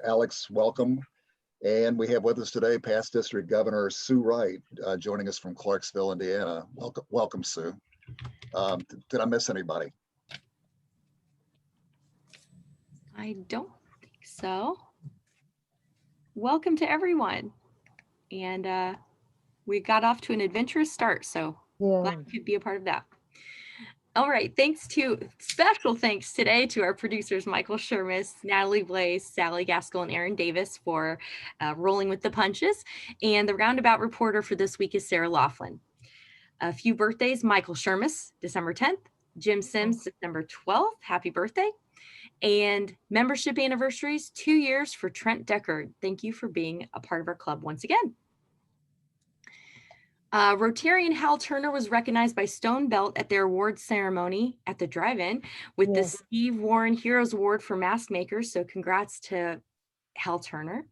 Alex, welcome. And we have with us today past District Governor Sue Wright, joining us from Clarksville, Indiana. Welcome, Sue. Did I miss anybody? I don't think so. Welcome to everyone. And we got off to an adventurous start, so glad you could be a part of that. All right, special thanks today to our producers, Michael Shermis, Natalie Blaze, Sally Gaskell, and Aaron Davis for rolling with the punches. And the roundabout reporter for this week is Sarah Laughlin. A few birthdays: Michael Shermis, December 10th, Jim Sims, December 12th, happy birthday. And membership anniversaries, 2 years for Trent Deckard. Thank you for being a part of our club once again. Rotarian Hal Turner was recognized by Stone Belt at their awards ceremony at the drive-in with the Steve Warren Heroes Award for mask makers. So congrats to Hal Turner.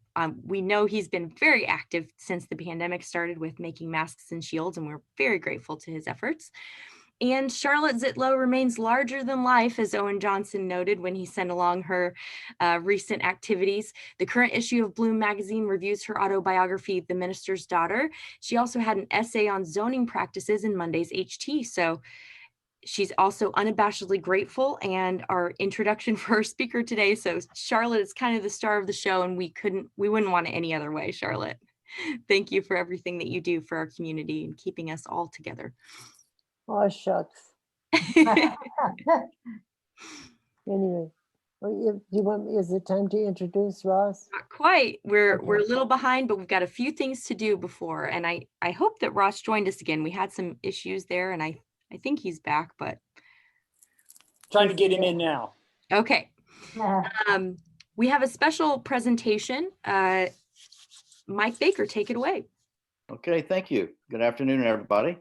We know he's been very active since the pandemic started with making masks and shields, and we're very grateful to his efforts. And Charlotte Zitlow remains larger than life, as Owen Johnson noted when he sent along her recent activities. The current issue of Bloom magazine reviews her autobiography, The Minister's Daughter. She also had an essay on zoning practices in Monday's HT. So she's also unabashedly grateful, and our introduction for our speaker today. So Charlotte is kind of the star of the show, and we wouldn't want it any other way, Charlotte. Thank you for everything that you do for our community and keeping us all together. Oh, shucks. Anyway, is it time to introduce Ross? Not quite. We're a little behind, but we've got a few things to do before. And I hope that Ross joined us again. We had some issues there, and I think he's back, but. Trying to get him in now. Okay. We have a special presentation. Mike Baker, take it away. Okay, thank you. Good afternoon, everybody.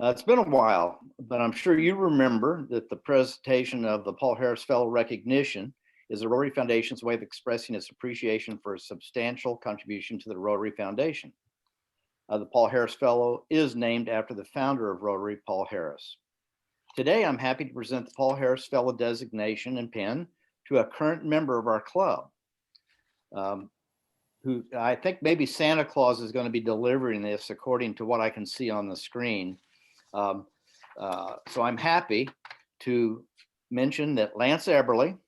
It's been a while, but I'm sure you remember that the presentation of the Paul Harris Fellow recognition is the Rotary Foundation's way of expressing its appreciation for a substantial contribution to the Rotary Foundation. The Paul Harris Fellow is named after the founder of Rotary, Paul Harris. Today, I'm happy to present the Paul Harris Fellow designation and pin to a current member of our club, who I think maybe Santa Claus is going to be delivering this according to what I can see on the screen. So I'm happy to mention that Lance Eberly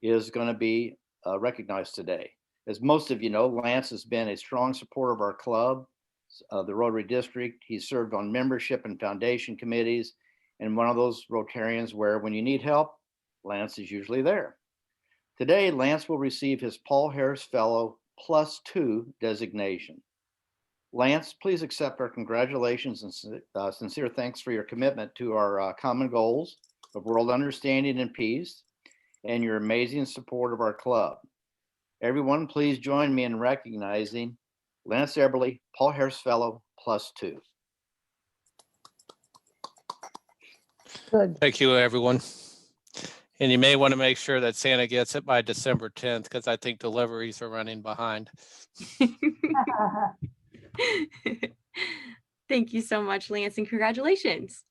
is going to be recognized today. As most of you know, Lance has been a strong supporter of our club, the Rotary District. He's served on membership and foundation committees, and one of those Rotarians where when you need help, Lance is usually there. Today, Lance will receive his Paul Harris Fellow +2 designation. Lance, please accept our congratulations and sincere thanks for your commitment to our common goals of world understanding and peace, and your amazing support of our club. Everyone, please join me in recognizing Lance Eberly, Paul Harris Fellow +2. Good. Thank you, everyone. And you may want to make sure that Santa gets it by December 10th, because I think deliveries are running behind. Thank you so much, Lance, and congratulations.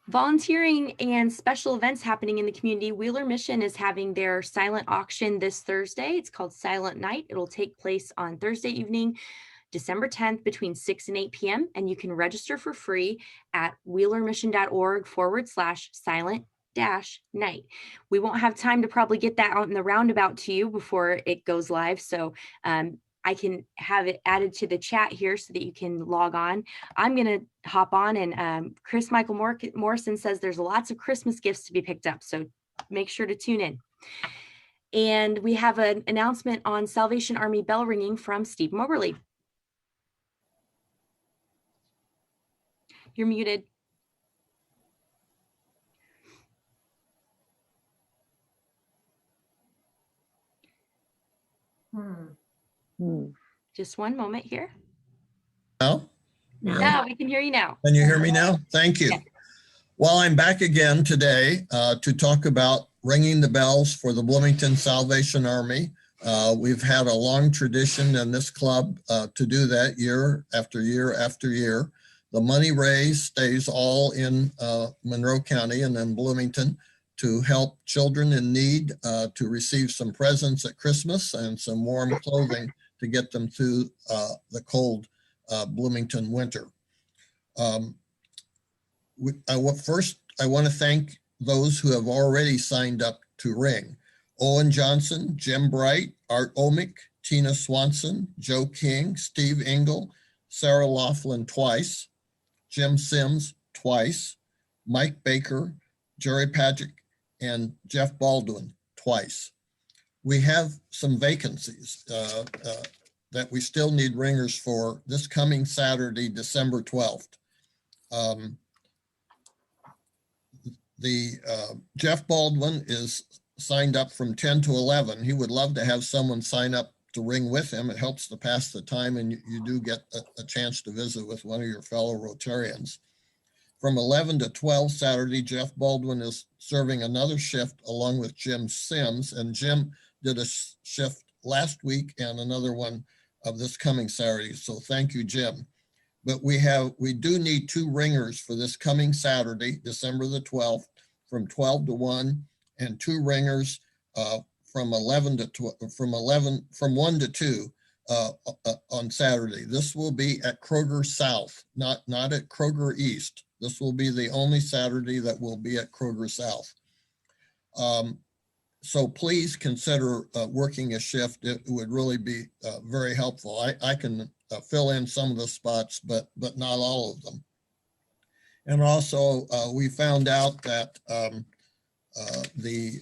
Volunteering and special events happening in the community. Wheeler Mission is having their silent auction this Thursday. It's called Silent Night. It'll take place on Thursday evening, December 10th between 6 and 8 p.m. And you can register for free at wheelermission.org/silent-night. We won't have time to probably get that out in the roundabout to you before it goes live. So I can have it added to the chat here so that you can log on. I'm going to hop on, and Chris Michael Morrison says there's lots of Christmas gifts to be picked up. So make sure to tune in. And we have an announcement on Salvation Army bell ringing from Steve Moberly. You're muted. Just one moment here. No? Yeah, we can hear you now. Can you hear me now? Thank you. Yes. Well, I'm back again today to talk about ringing the bells for the Bloomington Salvation Army. We've had a long tradition in this club to do that year after year after year. The money raised stays all in Monroe County and then Bloomington to help children in need to receive some presents at Christmas and some warm clothing to get them through the cold Bloomington winter. First, I want to thank those who have already signed up to ring. Owen Johnson, Jim Bright, Art Omick, Tina Swanson, Joe King, Steve Engel, Sarah Laughlin twice, Jim Sims twice, Mike Baker, Jerry Patrick, and Jeff Baldwin twice. We have some vacancies that we still need ringers for this coming Saturday, December 12th. Jeff Baldwin is signed up from 10 to 11. He would love to have someone sign up to ring with him. It helps to pass the time, and you do get a chance to visit with one of your fellow Rotarians. From 11 to 12 Saturday, Jeff Baldwin is serving another shift along with Jim Sims, and Jim did a shift last week and another one of this coming Saturday. So thank you, Jim. But we do need 2 ringers for this coming Saturday, December the 12th, from 12 to 1, and 2 ringers from 1 to 2 on Saturday. This will be at Kroger South, not at Kroger East. This will be the only Saturday that will be at Kroger South. So please consider working a shift. It would really be very helpful. I can fill in some of the spots, but not all of them. And also, we found out that the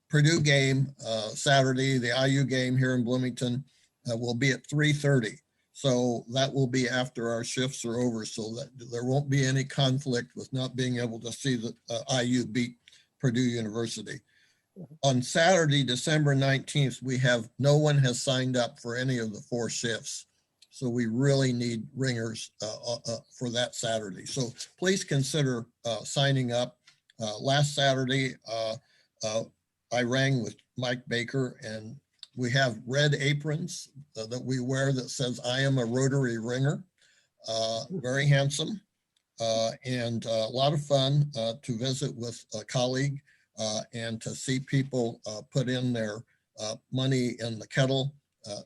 Purdue game Saturday, the IU game here in Bloomington, will be at 3:30. So that will be after our shifts are over, so that there won't be any conflict with not being able to see the IU beat Purdue University. On Saturday, December 19th, no one has signed up for any of the 4 shifts. So we really need ringers for that Saturday. So please consider signing up. Last Saturday, I rang with Mike Baker, and we have red aprons that we wear that says, "I am a Rotary ringer." Very handsome and a lot of fun to visit with a colleague and to see people put in their money in the kettle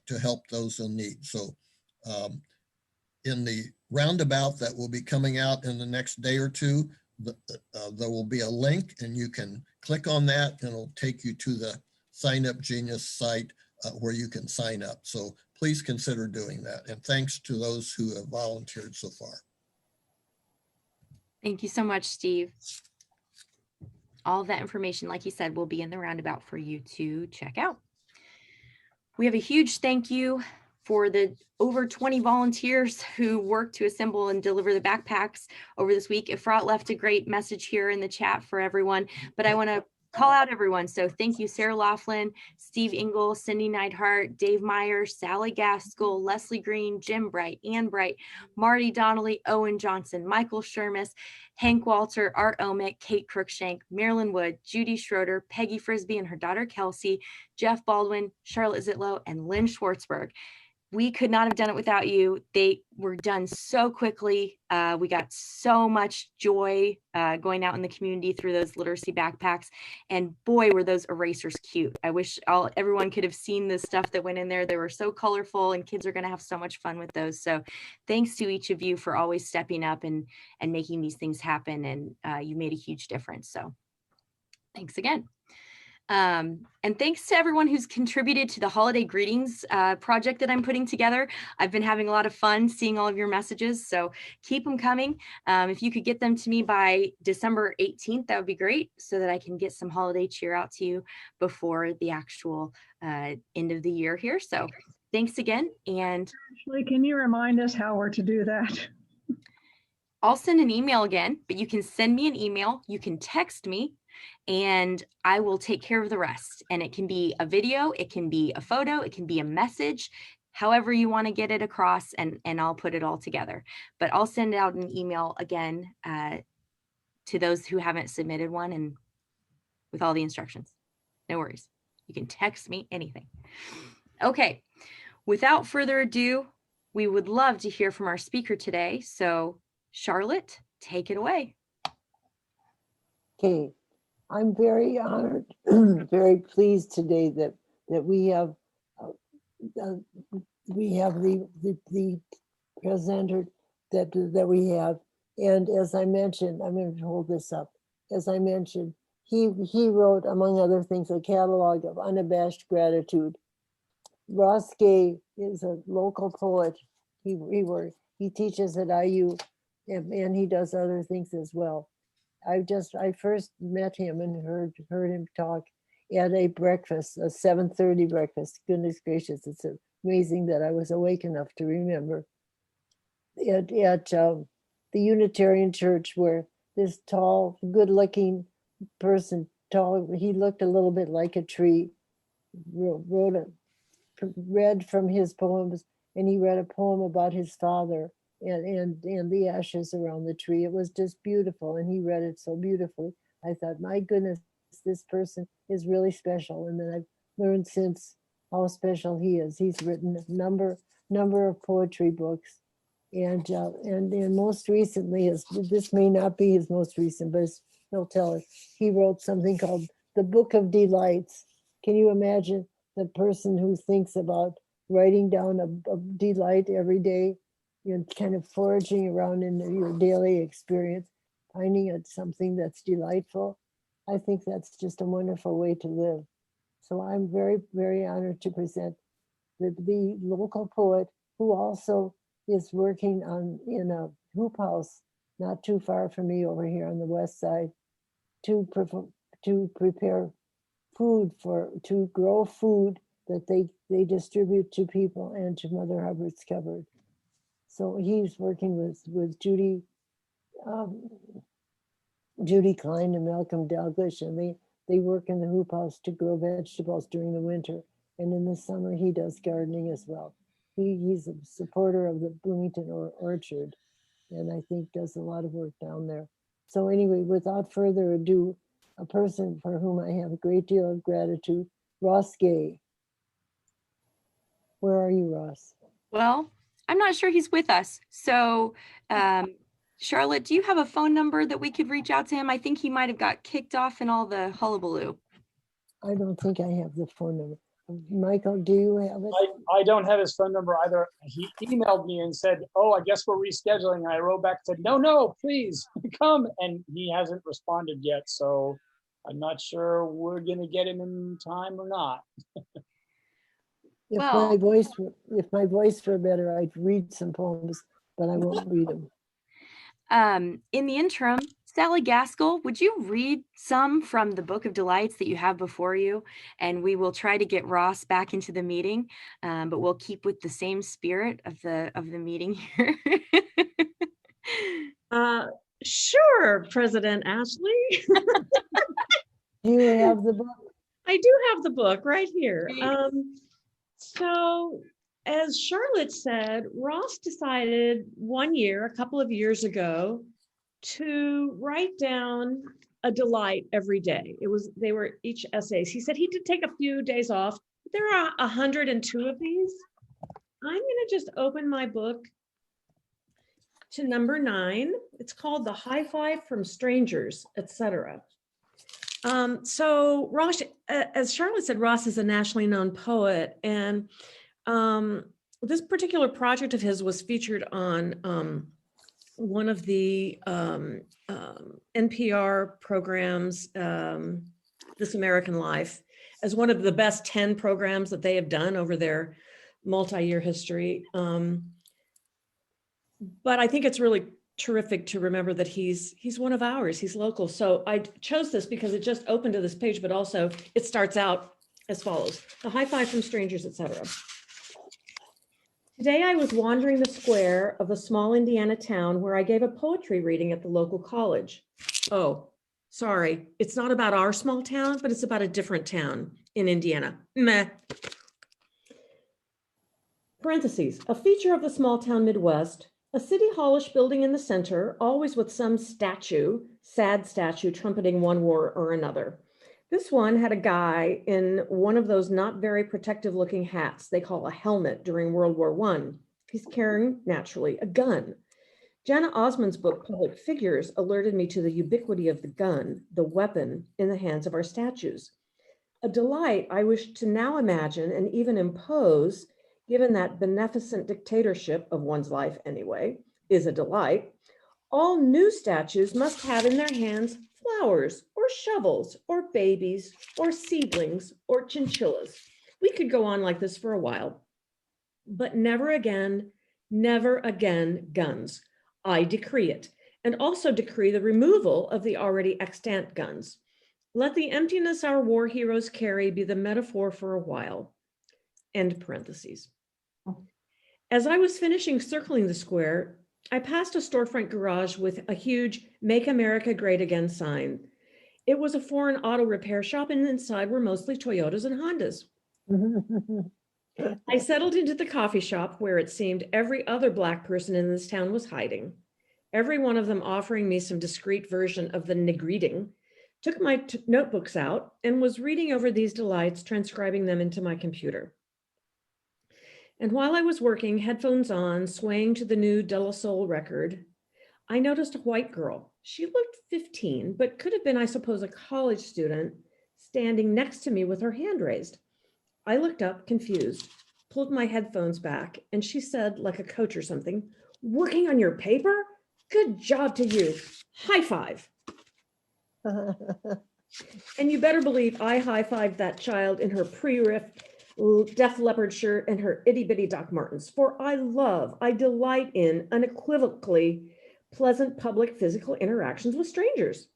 to help those in need. So in the roundabout that will be coming out in the next day or two, there will be a link, and you can click on that and it'll take you to the Sign Up Genius site where you can sign up. So please consider doing that. And thanks to those who have volunteered so far. Thank you so much, Steve. All of that information, like you said, will be in the roundabout for you to check out. We have a huge thank you for the over 20 volunteers who worked to assemble and deliver the backpacks over this week. Efrat left a great message here in the chat for everyone, but I want to call out everyone. So thank you, Sarah Laughlin, Steve Engel, Cindy Neidhart, Dave Meyer, Sally Gaskell, Leslie Green, Jim Bright, Ann Bright, Marty Donnelly, Owen Johnson, Michael Shermis, Hank Walter, Art Omick, Kate Crookshank, Marilyn Wood, Judy Schroeder, Peggy Frisbee and her daughter Kelsey, Jeff Baldwin, Charlotte Zitlow, and Lynn Schwartzberg. We could not have done it without you. They were done so quickly. We got so much joy going out in the community through those literacy backpacks. And boy, were those erasers cute. I wish everyone could have seen the stuff that went in there. They were so colorful, and kids are going to have so much fun with those. So thanks to each of you for always stepping up and making these things happen. And you made a huge difference. So thanks again. And thanks to everyone who's contributed to the holiday greetings project that I'm putting together. I've been having a lot of fun seeing all of your messages, so keep them coming. If you could get them to me by December 18th, that would be great, so that I can get some holiday cheer out to you before the actual end of the year here. So thanks again. And Ashley, can you remind us how we're to do that? I'll send an email again, but you can send me an email, you can text me, and I will take care of the rest. And it can be a video, it can be a photo, it can be a message, however you want to get it across, and I'll put it all together. But I'll send out an email again to those who haven't submitted one, and with all the instructions. No worries. You can text me anything. Okay, without further ado, we would love to hear from our speaker today. So Charlotte, take it away. Okay. I'm very honored, very pleased today that we have uh, the presenter that we have. And as I mentioned, I'm going to hold this up. As I mentioned, he wrote, among other things, a catalog of unabashed gratitude. Ross Gay is a local poet. He teaches at IU, and he does other things as well. I first met him and heard him talk at a breakfast, a 7:30 breakfast. Goodness gracious, it's amazing that I was awake enough to remember. At the Unitarian Church, where this tall, good-looking person, he looked a little bit like a tree, read from his poems, and he read a poem about his father and the ashes around the tree. It was just beautiful, and he read it so beautifully. I thought, my goodness, this person is really special. And then I've learned since how special he is. He's written a number of poetry books, and most recently, this may not be his most recent, but he'll tell us. He wrote something called The Book of Delights. Can you imagine the person who thinks about writing down a delight every day, kind of foraging around in your daily experience, finding it something that's delightful? I think that's just a wonderful way to live. So I'm very, very honored to present the local poet who also is working in a hoop house not too far from me over here on the west side to prepare food to grow food that they distribute to people and to Mother Hubbard's Cupboard. So he's working with Judy Klein and Malcolm Dalglish, and they work in the hoop house to grow vegetables during the winter. And in the summer, he does gardening as well. He's a supporter of the Bloomington Orchard, and I think does a lot of work down there. So anyway, without further ado, a person for whom I have a great deal of gratitude, Ross Gay. Where are you, Ross? Well, I'm not sure he's with us. So, Charlotte, do you have a phone number that we could reach out to him? I think he might have got kicked off in all the hullabaloo. I don't think I have the phone number. Michael, do you have it? I don't have his phone number either. He emailed me and said, "Oh, I guess we're rescheduling." And I wrote back and said, "No, please come." And he hasn't responded yet. So I'm not sure we're going to get him in time or not. If Well- my voice were better, I'd read some poems, but I won't read them. In the interim, Sally Gaskell, would you read some from the Book of Delights that you have before you? And we will try to get Ross back into the meeting, but we'll keep with the same spirit of the meeting here. Sure, President Ashley. Do you have the book? I do have the book right here. Great. So as Charlotte said, Ross decided a couple of years ago, to write down a delight every day. They were each essays. He said he did take a few days off. There are 102 of these. I'm going to just open my book to number 9. It's called The High Five from Strangers, etc. So Ross, as Charlotte said, Ross is a nationally known poet, and this particular project of his was featured on one of the NPR programs, This American Life, as one of the best 10 programs that they have done over their multi-year history. But I think it's really terrific to remember that he's one of ours, he's local. So I chose this because it just opened to this page, but also it starts out as follows: The High Five from Strangers, etc. Today I was wandering the square of a small Indiana town where I gave a poetry reading at the local college. Oh, sorry, it's not about our small town, but it's about a different town in Indiana. Meh. Parentheses, a feature of the small town Midwest, a city hallish building in the center, always with some sad statue trumpeting one war or another. This one had a guy in one of those not very protective looking hats they call a helmet during World War I. He's carrying, naturally, a gun. Jana Osman's book, Public Figures, alerted me to the ubiquity of the gun, the weapon, in the hands of our statues. A delight I wish to now imagine and even impose, given that beneficent dictatorship of one's life anyway, is a delight. All new statues must have in their hands flowers or shovels or babies or seedlings or chinchillas. We could go on like this for a while, but never again guns. I decree it, and also decree the removal of the already extant guns. Let the emptiness our war heroes carry be the metaphor for a while. End parentheses. As I was finishing circling the square, I passed a storefront garage with a huge Make America Great Again sign. It was a foreign auto repair shop, and inside were mostly Toyotas and Hondas. I settled into the coffee shop where it seemed every other Black person in this town was hiding, every one of them offering me some discreet version of the negreeting, took my notebooks out, and was reading over these delights, transcribing them into my computer. And while I was working, headphones on, swaying to the new De La Soul record, I noticed a white girl. She looked 15, but could have been, I suppose, a college student, standing next to me with her hand raised. I looked up, confused, pulled my headphones back, and she said, like a coach or something, "Working on your paper? Good job to you. High five." And you better believe I high-fived that child in her pre-ripped Def Leppard shirt and her itty-bitty Doc Martens, for I delight in unequivocally pleasant public physical interactions with strangers.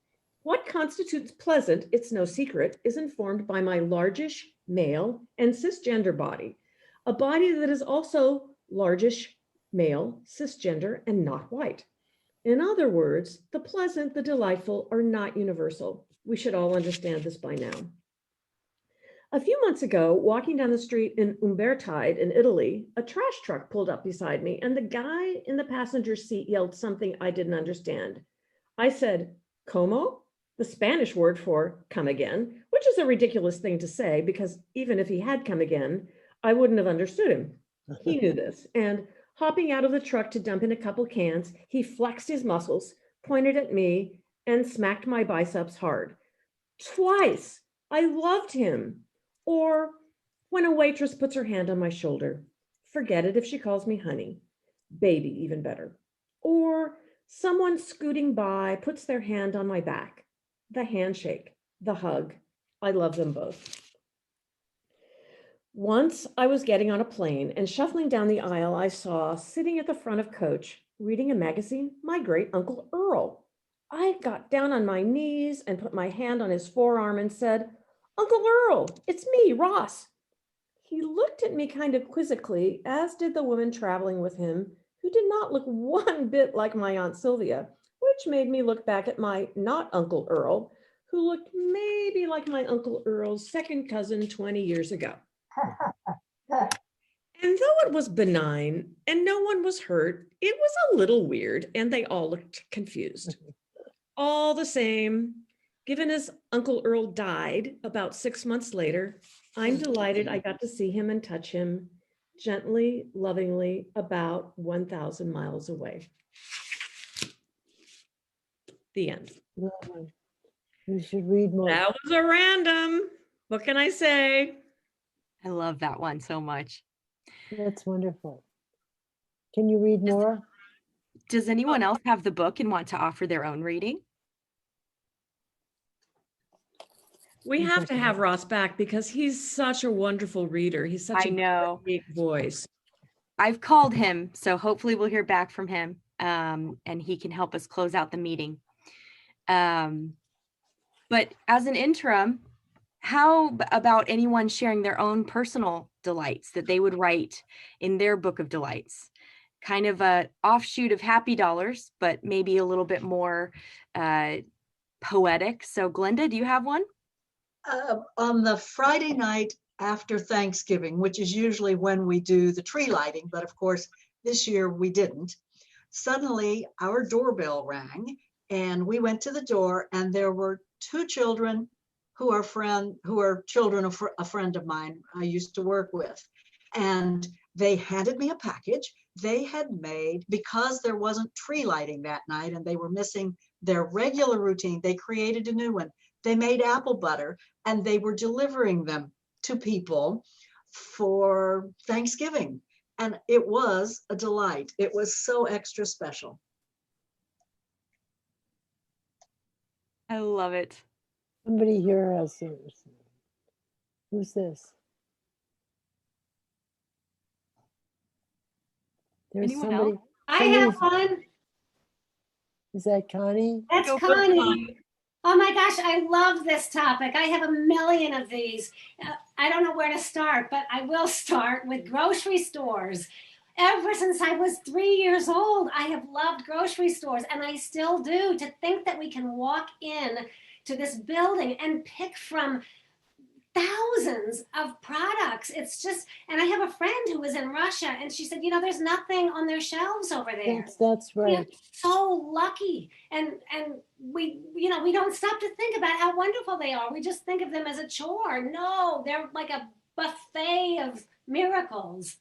What constitutes pleasant, it's no secret, is informed by my largish male and cisgender body, a body that is also largish male, cisgender, and not white. In other words, the pleasant, the delightful are not universal. We should all understand this by now. A few months ago, walking down the street in Umbertide in Italy, a trash truck pulled up beside me and the guy in the passenger seat yelled something I didn't understand. I said, "Como?" the Spanish word for come again, which is a ridiculous thing to say because even if he had come again, I wouldn't have understood him. He knew this, and hopping out of the truck to dump in a couple cans, he flexed his muscles, pointed at me, and smacked my biceps hard. Twice. I loved him. Or when a waitress puts her hand on my shoulder, forget it if she calls me honey, baby, even better. Or someone scooting by puts their hand on my back, the handshake, the hug. I love them both. Once I was getting on a plane and shuffling down the aisle, I saw sitting at the front of coach, reading a magazine, my great uncle Earl. I got down on my knees and put my hand on his forearm and said, "Uncle Earl, it's me, Ross." He looked at me kind of quizzically, as did the woman traveling with him, who did not look one bit like my Aunt Sylvia, which made me look back at my not Uncle Earl, who looked maybe like my Uncle Earl's second cousin 20 years ago. And though it was benign and no one was hurt, it was a little weird and they all looked confused. All the same, given as Uncle Earl died about 6 months later, I'm delighted I got to see him and touch him gently, lovingly, about 1,000 miles away. The end. You should read more. That was a random. What can I say? I love that one so much. That's wonderful. Can you read more? Does anyone else have the book and want to offer their own reading? We have to have Ross back because he's such a wonderful reader. He's such a great voice. I've called him, so hopefully we'll hear back from him and he can help us close out the meeting. But as an interim, how about anyone sharing their own personal delights that they would write in their book of delights? Kind of a offshoot of Happy Dollars, but maybe a little bit more poetic. So Glenda, do you have one? On the Friday night after Thanksgiving, which is usually when we do the tree lighting, but of course this year we didn't, suddenly our doorbell rang and we went to the door and there were two children who are children of a friend of mine I used to work with. And they handed me a package they had made, because there wasn't tree lighting that night and they were missing their regular routine, they created a new one. They made apple butter and they were delivering them to people for Thanksgiving. And it was a delight. It was so extra special. I love it. Somebody here has theirs. Who's this? There's Anyone somebody. else? I have somebody's- one. Is that Connie? That's Go for it, Connie. Connie. Oh my gosh, I love this topic. I have a million of these. I don't know where to start, but I will start with grocery stores. Ever since I was 3 years old, I have loved grocery stores, and I still do. To think that we can walk in to this building and pick from thousands of products. It's just, and I have a friend who was in Russia, and she said, you know, there's nothing on their shelves over there. That's We are right. so lucky, and we, you know, we don't stop to think about how wonderful they are. We just think of them as a chore. No, they're like a buffet of miracles.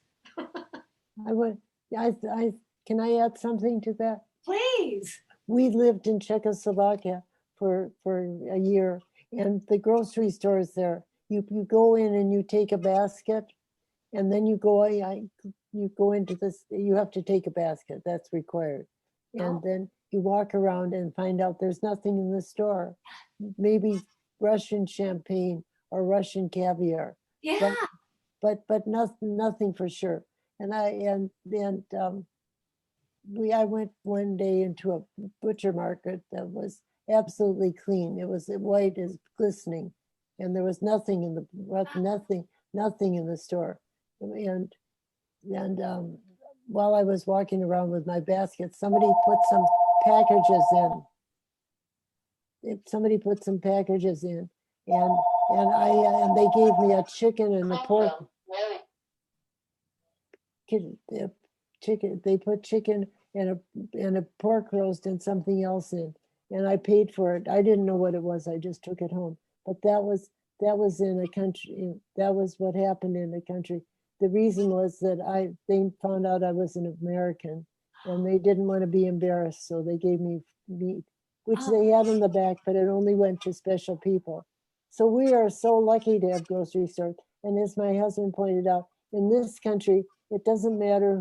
Can I add something to that? Please. We lived in Czechoslovakia for a year, and the grocery stores there, you go in and you take a basket, and then you go into this, you have to take a basket, that's required. And then you walk around and find out there's nothing in the store. Maybe Russian champagne or Russian caviar. Yeah. But nothing for sure. And I went one day into a butcher market that was absolutely clean. It was white as glistening, and there was nothing in the nothing in the store. And while I was walking around with my basket, somebody put some packages in. Somebody put some packages in, and they gave me a chicken and a pork. Chicken. They put chicken and a pork roast and something else in, and I paid for it. I didn't know what it was. I just took it home. But that was in a country. That was what happened in the country. The reason was that they found out I was an American, and they didn't want to be embarrassed, so they gave me meat, which they had in the back, but it only went to special people. So we are so lucky to have grocery stores. And as my husband pointed out, in this country, it doesn't matter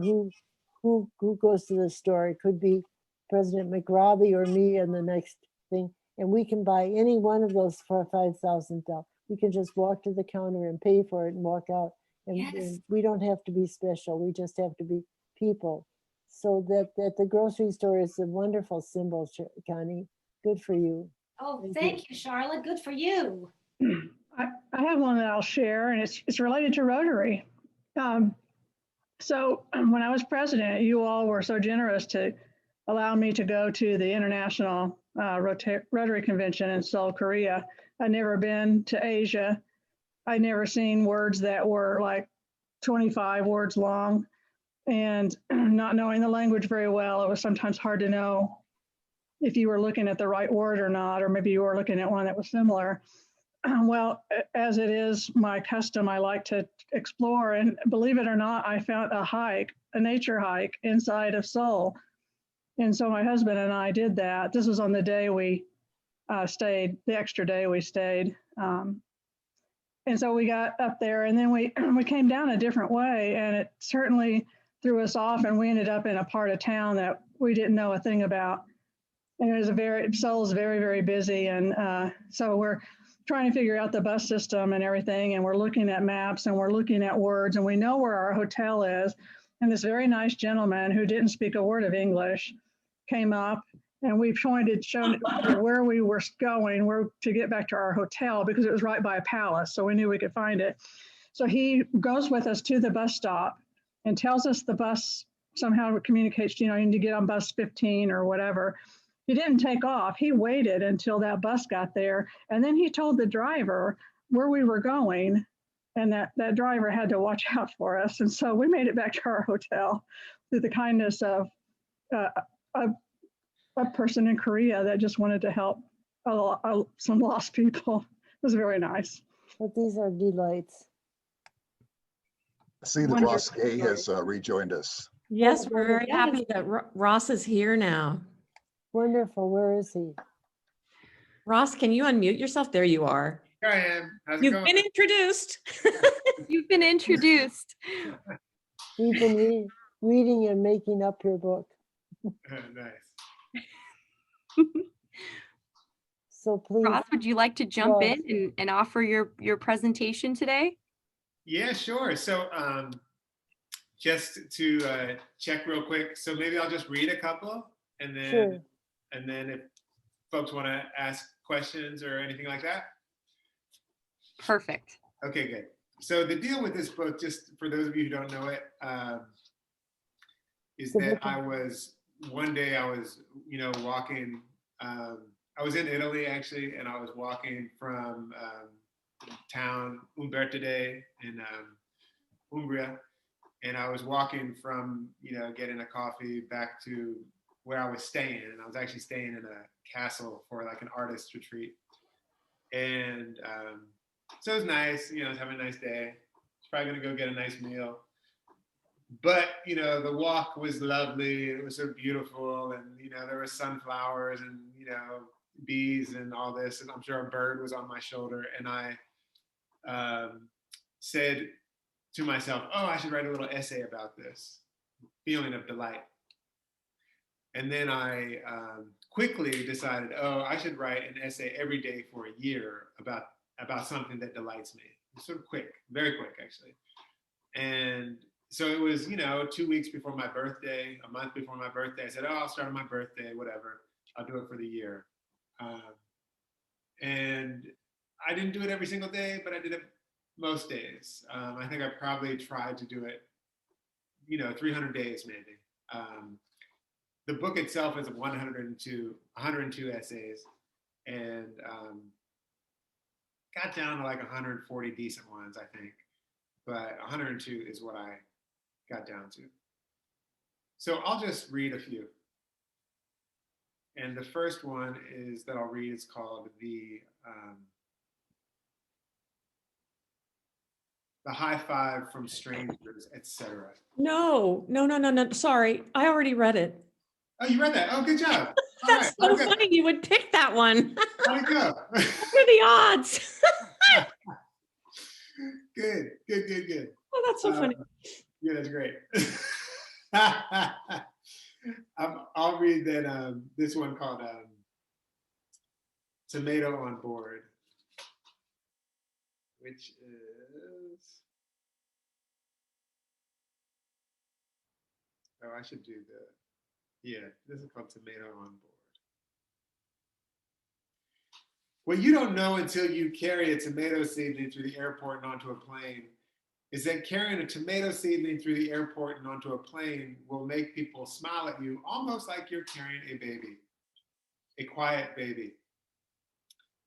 who goes to the store. It could be President McRobbie or me and the next thing. And we can buy any one of those for $5,000. We can just walk to the counter and pay for it and walk out. And we don't have to be special. We just have to be people. So that the grocery store is a wonderful symbol, Connie. Good for you. Oh, thank you, Charlotte. Good for you. I have one that I'll share, and it's related to Rotary. So when I was president, you all were so generous to allow me to go to the International Rotary Convention in Seoul, Korea. I'd never been to Asia. I'd never seen words that were like 25 words long. And not knowing the language very well, it was sometimes hard to know if you were looking at the right word or not, or maybe you were looking at one that was similar. Well, as it is my custom, I like to explore, and believe it or not, I found a nature hike inside of Seoul. And so my husband and I did that. This was on the day we stayed, the extra day we stayed. And so we got up there, and then we came down a different way, and it certainly threw us off, and we ended up in a part of town that we didn't know a thing about. And it was Seoul's very, very busy. And so we're trying to figure out the bus system and everything. And we're looking at maps and we're looking at words, and we know where our hotel is. And this very nice gentleman who didn't speak a word of English came up, and we shown where we were going, where to get back to our hotel, because it was right by a palace. So we knew we could find it. So he goes with us to the bus stop and tells us the bus somehow communicates, you need to get on bus 15 or whatever. He didn't take off. He waited until that bus got there. And then he told the driver where we were going, and that driver had to watch out for us. And so we made it back to our hotel through the kindness of a person in Korea that just wanted to help some lost people. It was very nice. But these are delights. I see that Ross Gay has rejoined us. Yes, Oh, we're very that is happy that Ross is here now. wonderful. Where is he? Ross, can you unmute yourself? There you are. Here I am. How's it You've going? been introduced. You've been introduced. We've been reading and making up your book. Nice. So please. Ross, would you like to jump Ross. in and offer your presentation today? Yeah, sure. So just to check real quick. So maybe I'll just read a couple and then Sure. if folks want to ask questions or anything like that. Perfect. Okay, good. So the deal with this book, just for those of you who don't know it, is that one day I was, walking, I was in Italy actually, and I was walking from town Umbertide in Umbria, and I was walking from, getting a coffee back to where I was staying, and I was actually staying in a castle for like an artist retreat. And so it was nice, I was having a nice day. I was probably gonna go get a nice meal. But, the walk was lovely. It was so beautiful. And, there were sunflowers and, bees and all this. And I'm sure a bird was on my shoulder. And I said to myself, oh, I should write a little essay about this feeling of delight. And then I quickly decided, I should write an essay every day for a year about something that delights me. Sort of quick, very quick, actually. And so it was, 2 weeks before my birthday, a month before my birthday. I said, I'll start on my birthday, whatever. I'll do it for the year. And I didn't do it every single day, but I did it most days. I think I probably tried to do it, 300 days maybe. The book itself is 102 essays, and got down to like 140 decent ones, I think. But 102 is what I got down to. So I'll just read a few. And the first one that I'll read is called the High Five from Strangers, etc. No. Sorry, I already read it. Oh, you read that? Oh, good job. That's so funny. You would pick that one. How'd it go? What are the odds? Good. Oh, that's so funny. Yeah, that's great. I'll read that this one called Tomato on Board, which is, I should do this is called Tomato on Board. What you don't know until you carry a tomato seedling through the airport and onto a plane is that carrying a tomato seedling through the airport and onto a plane will make people smile at you almost like you're carrying a baby, a quiet baby.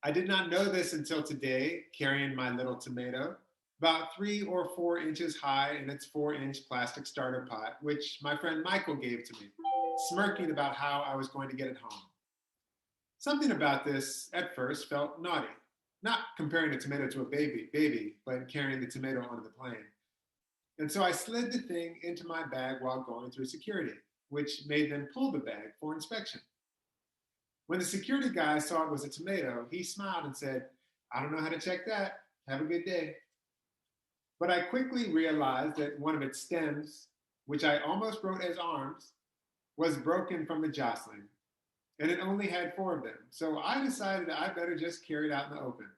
I did not know this until today, carrying my little tomato, about 3 or 4 inches high in its 4-inch plastic starter pot, which my friend Michael gave to me, smirking about how I was going to get it home. Something about this at first felt naughty. Not comparing a tomato to a baby, but carrying the tomato onto the plane. And so I slid the thing into my bag while going through security, which made them pull the bag for inspection. When the security guy saw it was a tomato, he smiled and said, I don't know how to check that. Have a good day. But I quickly realized that one of its stems, which I almost wrote as arms, was broken from the jostling. And it only had 4 of them. So I decided I better just carry it out in the open.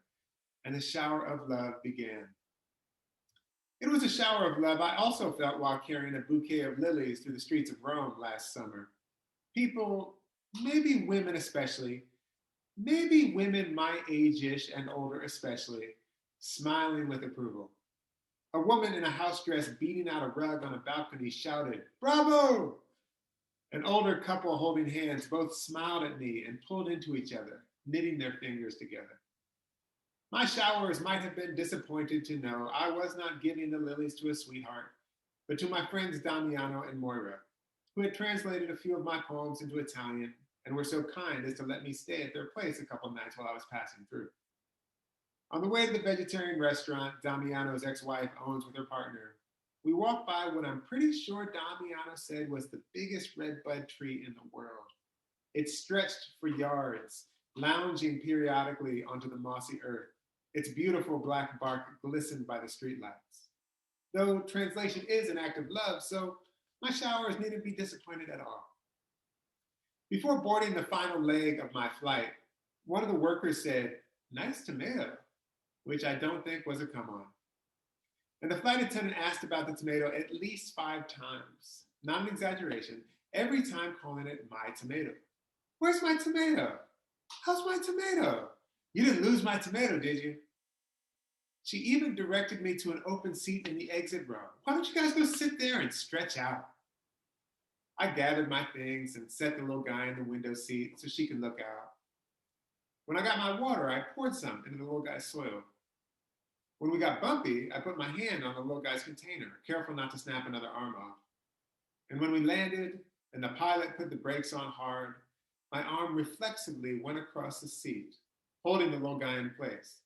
And the shower of love began. It was a shower of love I also felt while carrying a bouquet of lilies through the streets of Rome last summer. People, maybe women especially, maybe women my age-ish and older especially, smiling with approval. A woman in a house dress beating out a rug on a balcony shouted, "Bravo!" An older couple holding hands both smiled at me and pulled into each other, knitting their fingers together. My showers might have been disappointed to know I was not giving the lilies to a sweetheart, but to my friends Damiano and Moira, who had translated a few of my poems into Italian and were so kind as to let me stay at their place a couple nights while I was passing through. On the way to the vegetarian restaurant Damiano's ex-wife owns with her partner, we walked by what I'm pretty sure Damiano said was the biggest redbud tree in the world. It stretched for yards, lounging periodically onto the mossy earth. Its beautiful black bark glistened by the streetlights. Though translation is an act of love, so my showers needn't be disappointed at all. Before boarding the final leg of my flight, one of the workers said, "Nice tomato," which I don't think was a come on. And the flight attendant asked about the tomato at least 5 times. Not an exaggeration, every time calling it my tomato. "Where's my tomato? How's my tomato? You didn't lose my tomato, did you?" She even directed me to an open seat in the exit row. "Why don't you guys go sit there and stretch out?" I gathered my things and set the little guy in the window seat so she could look out. When I got my water, I poured some into the little guy's soil. When we got bumpy, I put my hand on the little guy's container, careful not to snap another arm off. And when we landed and the pilot put the brakes on hard, my arm reflexively went across the seat, holding the little guy in place,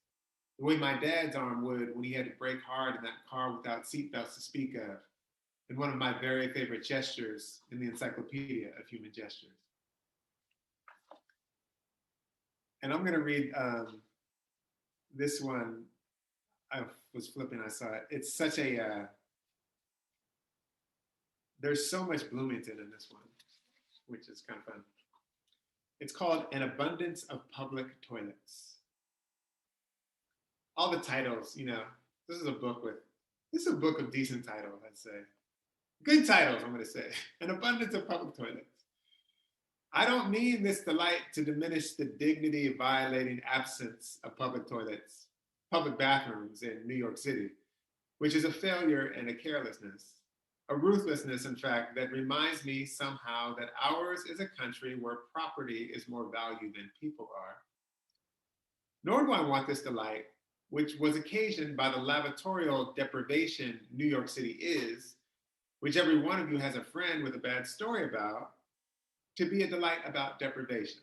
the way my dad's arm would when he had to brake hard in that car without seatbelts to speak of, and one of my very favorite gestures in the Encyclopedia of Human Gestures. And I'm going to read this one. I was flipping, I saw it. It's such a, there's so much Bloomington in this one, which is kind of fun. It's called An Abundance of Public Toilets. All the titles, you know, this is a book of decent titles, I'd say. Good titles, I'm going to say. An Abundance of Public Toilets. I don't mean this delight to diminish the dignity of violating absence of public toilets, public bathrooms in New York City, which is a failure and a carelessness, a ruthlessness, in fact, that reminds me somehow that ours is a country where property is more valued than people are. Nor do I want this delight, which was occasioned by the lavatorial deprivation New York City is, which every one of you has a friend with a bad story about, to be a delight about deprivation.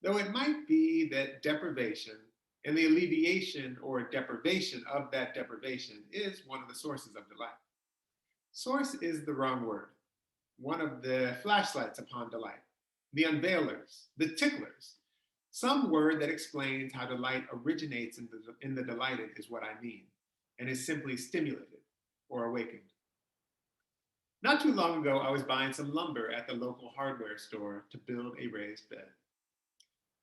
Though it might be that deprivation and the alleviation or deprivation of that deprivation is one of the sources of delight. Source is the wrong word. One of the flashlights upon delight, the unveilers, the ticklers. Some word that explains how delight originates in the delighted is what I mean, and is simply stimulated or awakened. Not too long ago, I was buying some lumber at the local hardware store to build a raised bed.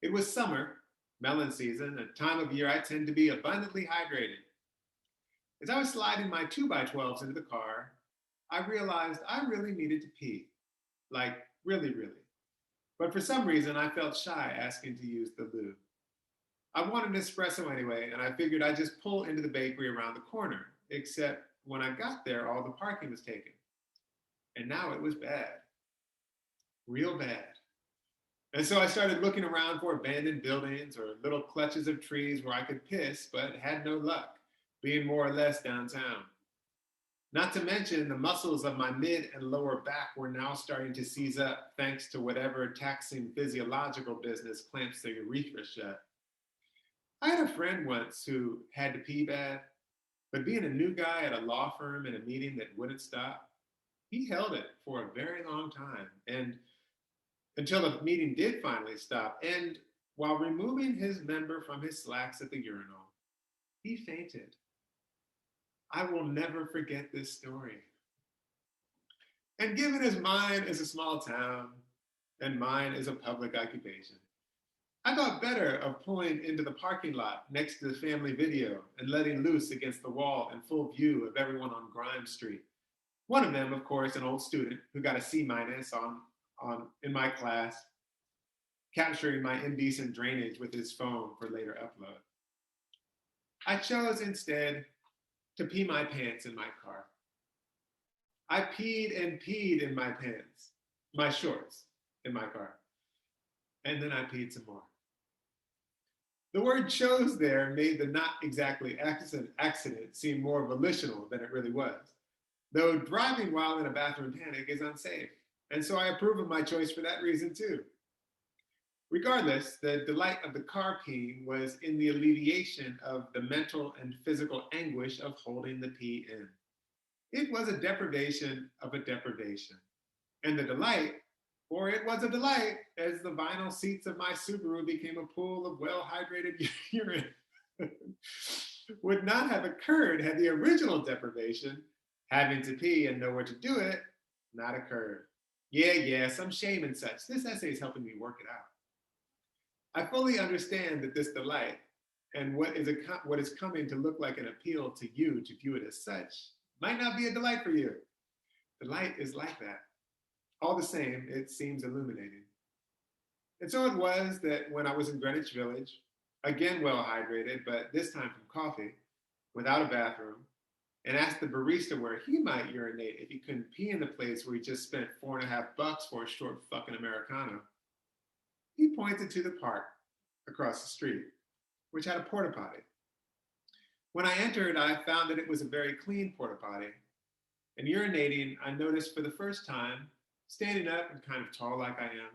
It was summer, melon season, a time of year I tend to be abundantly hydrated. As I was sliding my 2x12s into the car, I realized I really needed to pee. Like, really. But for some reason, I felt shy asking to use the loo. I wanted an espresso anyway, and I figured I'd just pull into the bakery around the corner, except when I got there, all the parking was taken. And now it was bad, real bad. And so I started looking around for abandoned buildings or little clutches of trees where I could piss, but had no luck, being more or less downtown. Not to mention the muscles of my mid and lower back were now starting to seize up thanks to whatever taxing physiological business clamps the urethra shut. I had a friend once who had to pee bad, but being a new guy at a law firm in a meeting that wouldn't stop, he held it for a very long time, and until the meeting did finally stop. And while removing his member from his slacks at the urinal, he fainted. I will never forget this story. And given as mine is a small town and mine is a public occupation, I thought better of pulling into the parking lot next to the family video and letting loose against the wall in full view of everyone on Grimes Street. One of them, of course, an old student who got a C- in my class, capturing my indecent drainage with his phone for later upload. I chose instead to pee my pants in my car. I peed in my pants, my shorts in my car. And then I peed some more. The word chose there made the not exactly accident seem more volitional than it really was, though driving while in a bathroom panic is unsafe. And so I approve of my choice for that reason too. Regardless, the delight of the car peeing was in the alleviation of the mental and physical anguish of holding the pee in. It was a deprivation of a deprivation. And the delight, or it was a delight, as the vinyl seats of my Subaru became a pool of well-hydrated urine, would not have occurred had the original deprivation, having to pee and nowhere to do it, not occurred. Yeah, some shame and such. This essay is helping me work it out. I fully understand that this delight and what is coming to look like an appeal to you to view it as such might not be a delight for you. Delight is like that. All the same, it seems illuminating. And so it was that when I was in Greenwich Village, again well hydrated, but this time from coffee, without a bathroom, and asked the barista where he might urinate if he couldn't pee in the place where he just spent $4.50 for a short fucking Americano, he pointed to the park across the street, which had a porta potty. When I entered, I found that it was a very clean porta potty. And urinating, I noticed for the first time, standing up and kind of tall like I am,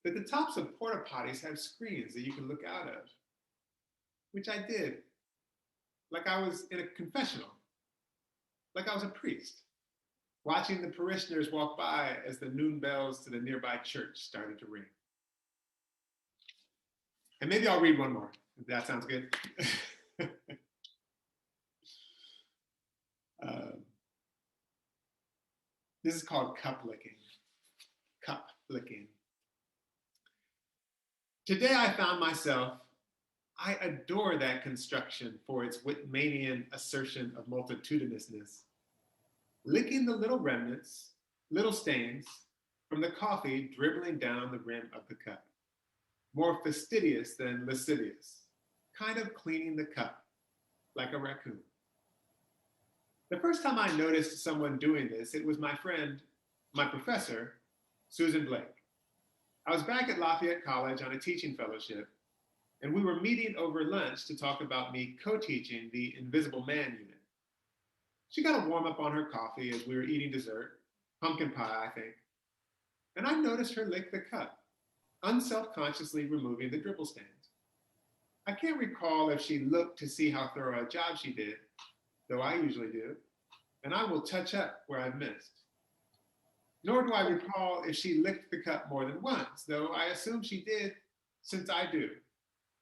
that the tops of porta potties have screens that you can look out of, which I did, like I was in a confessional, like I was a priest, watching the parishioners walk by as the noon bells to the nearby church started to ring. And maybe I'll read one more, if that sounds good. This is called cup licking. Cup licking. Today I found myself, I adore that construction for its Whitmanian assertion of multitudinousness, licking the little remnants, little stains, from the coffee dribbling down the rim of the cup. More fastidious than lascivious, kind of cleaning the cup, like a raccoon. The first time I noticed someone doing this, it was my friend, my professor, Susan Blake. I was back at Lafayette College on a teaching fellowship, and we were meeting over lunch to talk about me co-teaching the Invisible Man unit. She got a warm up on her coffee as we were eating dessert, pumpkin pie, I think, and I noticed her lick the cup, unself-consciously removing the dribble stains. I can't recall if she looked to see how thorough a job she did, though I usually do, and I will touch up where I've missed. Nor do I recall if she licked the cup more than once, though I assume she did, since I do,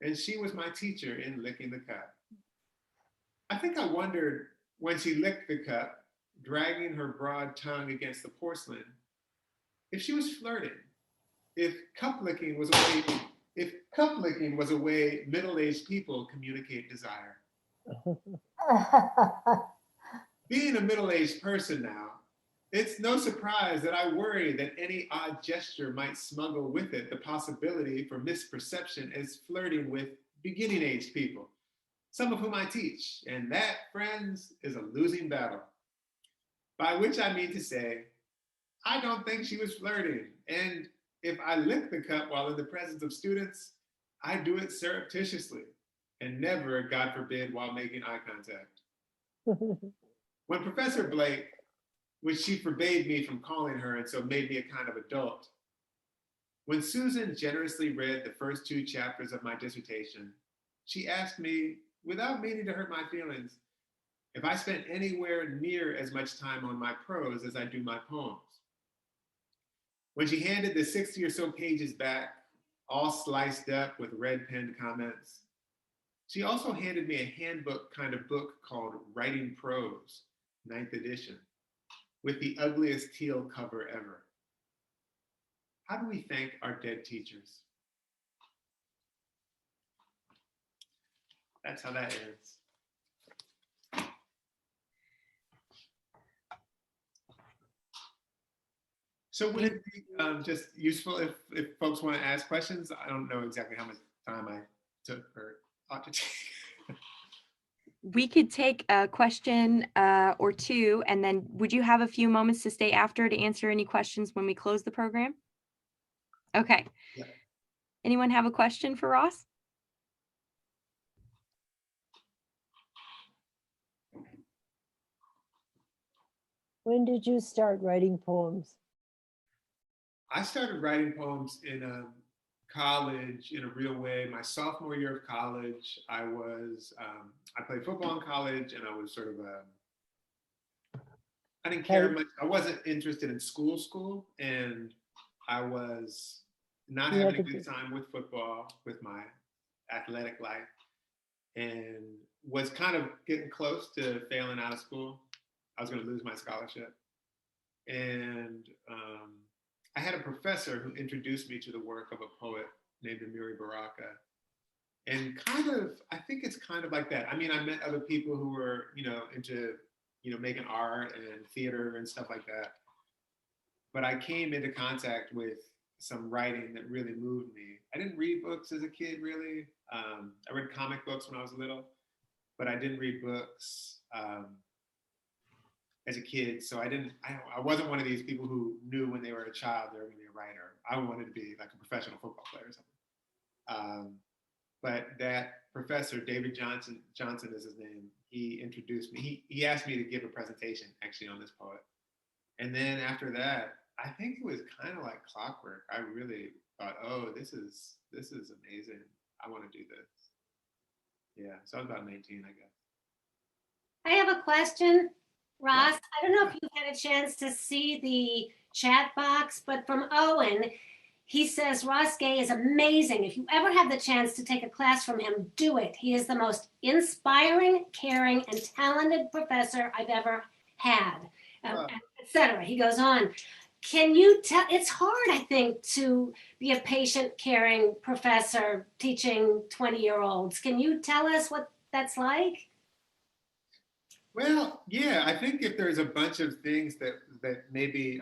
and she was my teacher in licking the cup. I think I wondered when she licked the cup, dragging her broad tongue against the porcelain, if she was flirting, if cup licking was a way middle-aged people communicate desire. Being a middle-aged person now, it's no surprise that I worry that any odd gesture might smuggle with it the possibility for misperception as flirting with beginning-aged people, some of whom I teach, and that, friends, is a losing battle. By which I mean to say, I don't think she was flirting, and if I lick the cup while in the presence of students, I do it surreptitiously, and never, God forbid, while making eye contact. When Professor Blake, which she forbade me from calling her and so made me a kind of adult, when Susan generously read the first 2 chapters of my dissertation, she asked me, without meaning to hurt my feelings, if I spent anywhere near as much time on my prose as I do my poems. When she handed the 60 or so pages back, all sliced up with red penned comments, she also handed me a handbook kind of book called Writing Prose, 9th edition, with the ugliest teal cover ever. How do we thank our dead teachers? That's how that ends. So would it be just useful if folks want to ask questions? I don't know exactly how much time I took or ought to take. We could take a question or two, and then would you have a few moments to stay after to answer any questions when we close the program? Okay. Yeah. Anyone have a question for Ross? When did you start writing poems? I started writing poems in college in a real way. My sophomore year of college, I played football in college, and I was sort of I didn't care much. I wasn't interested in school, and I was not having a good time with football, with my athletic life, and was kind of getting close to failing out of school. I was going to lose my scholarship. And I had a professor who introduced me to the work of a poet named Amiri Baraka. And kind of, I think it's kind of like that. I mean, I met other people who were, into, making art and theater and stuff like that. But I came into contact with some writing that really moved me. I didn't read books as a kid, really. I read comic books when I was little, but I didn't read books as a kid. So I wasn't one of these people who knew when they were a child they were going to be a writer. I wanted to be like a professional football player or something. But that professor, David Johnson is his name, he introduced me. He asked me to give a presentation actually on this poet. And then after that, I think it was kind of like clockwork. I really thought, oh, this is amazing. I want to do this. Yeah, so I was about 19, I guess. I have a question, Ross. I don't know if you had a chance to see the chat box, but from Owen, he says Ross Gay is amazing. If you ever have the chance to take a class from him, do it. He is the most inspiring, caring, and talented professor I've ever had, etc. He goes on. Can you tell, it's hard, I think, to be a patient, caring professor teaching 20-year-olds. Can you tell us what that's like? Well, yeah, I think if there's a bunch of things that maybe,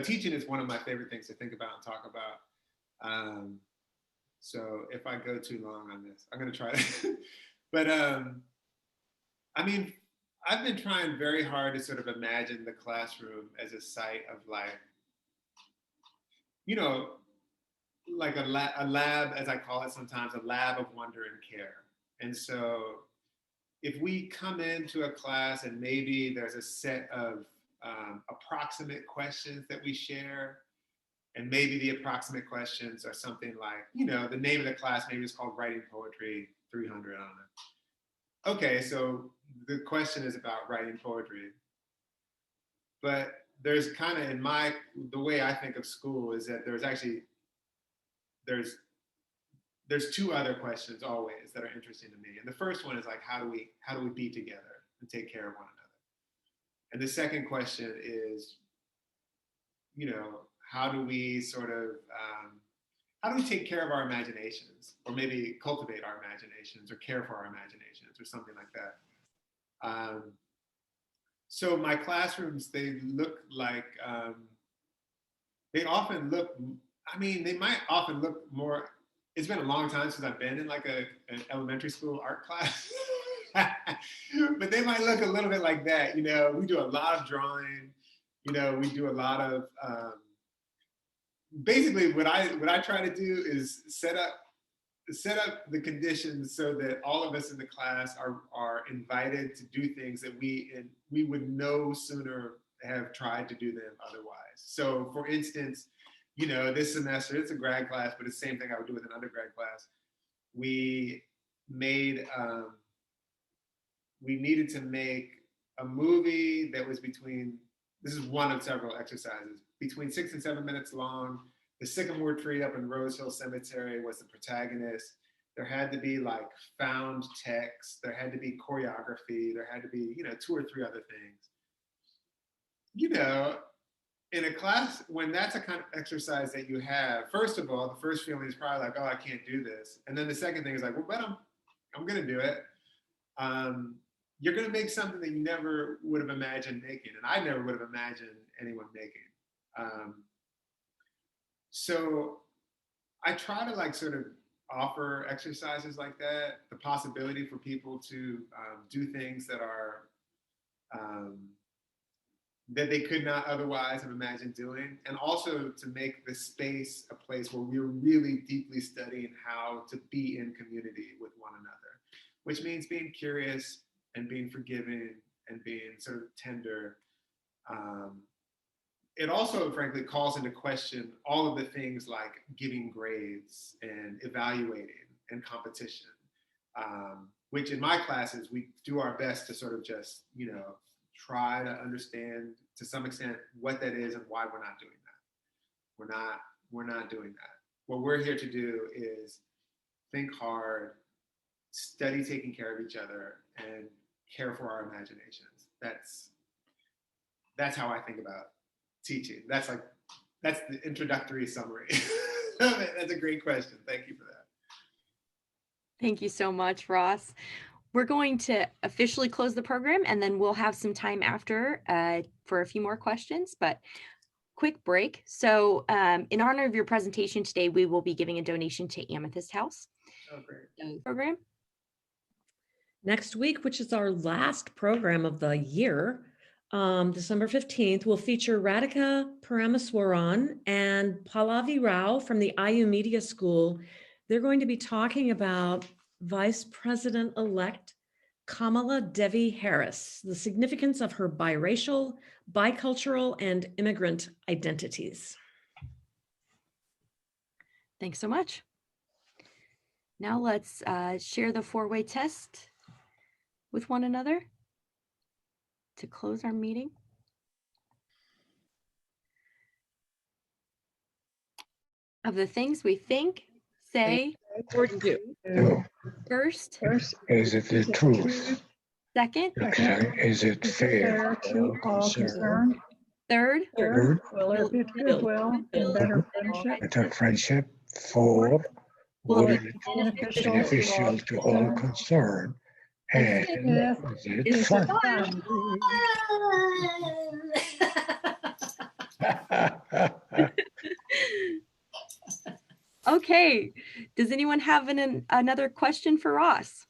teaching is one of my favorite things to think about and talk about. So if I go too long on this, I'm going to try to. But I mean, I've been trying very hard to sort of imagine the classroom as a site of like a lab, as I call it sometimes, a lab of wonder and care. And so if we come into a class and maybe there's a set of approximate questions that we share, and maybe the approximate questions are something like, the name of the class maybe is called Writing Poetry 300, I don't know. Okay, so the question is about writing poetry. But there's kind of, the way I think of school is that there's two other questions always that are interesting to me. And the first one is like, how do we be together and take care of one another? And the second question is, how do we sort of, how do we take care of our imaginations, or maybe cultivate our imaginations, or care for our imaginations, or something like that? So my classrooms, they look like, they might often look more, it's been a long time since I've been in like an elementary school art class, but they might look a little bit like that. We do a lot of drawing, we do a lot of, basically what I try to do is set up the conditions so that all of us in the class are invited to do things that we would no sooner have tried to do them otherwise. So for instance, this semester, it's a grad class, but it's the same thing I would do with an undergrad class. We needed to make a movie that was this is one of several exercises, between 6 and 7 minutes long. The sycamore tree up in Rose Hill Cemetery was the protagonist. There had to be like found text. There had to be choreography. There had to be, 2 or 3 other things. In a class, when that's a kind of exercise that you have, first of all, the first feeling is probably like, oh, I can't do this. And then the second thing is like, well, but I'm going to do it. You're going to make something that you never would have imagined making. And I never would have imagined anyone making. So I try to like sort of offer exercises like that, the possibility for people to do things that are, that they could not otherwise have imagined doing, and also to make the space a place where we're really deeply studying how to be in community with one another, which means being curious and being forgiving and being sort of tender. It also, frankly, calls into question all of the things like giving grades and evaluating and competition, which in my classes, we do our best to sort of just, try to understand to some extent what that is and why we're not doing that. We're not doing that. What we're here to do is think hard, study taking care of each other, and care for our imaginations. That's how I think about teaching. That's the introductory summary. That's a great question. Thank you for that. Thank you so much, Ross. We're going to officially close the program, and then we'll have some time after for a few more questions, but quick break. So in honor of your presentation today, we will be giving a donation to Amethyst House. Oh, great. Program. Next week, which is our last program of the year, December 15th, will feature Radhika Parameswaran and Pallavi Rao from the IU Media School. They're going to be talking about Vice President-elect Kamala Devi Harris, the significance of her biracial, bicultural, and immigrant identities. Thanks so much. Now let's share the four-way test with one another to close our meeting. Of the things we think, say, or do. First, is it the truth? Second, Is it fair to all concerned? Third, Will there be goodwill and better friendship? Better friendship. Four, will will be it be beneficial beneficial to all concerned? And is it fun? Okay. Does anyone have another question for Ross?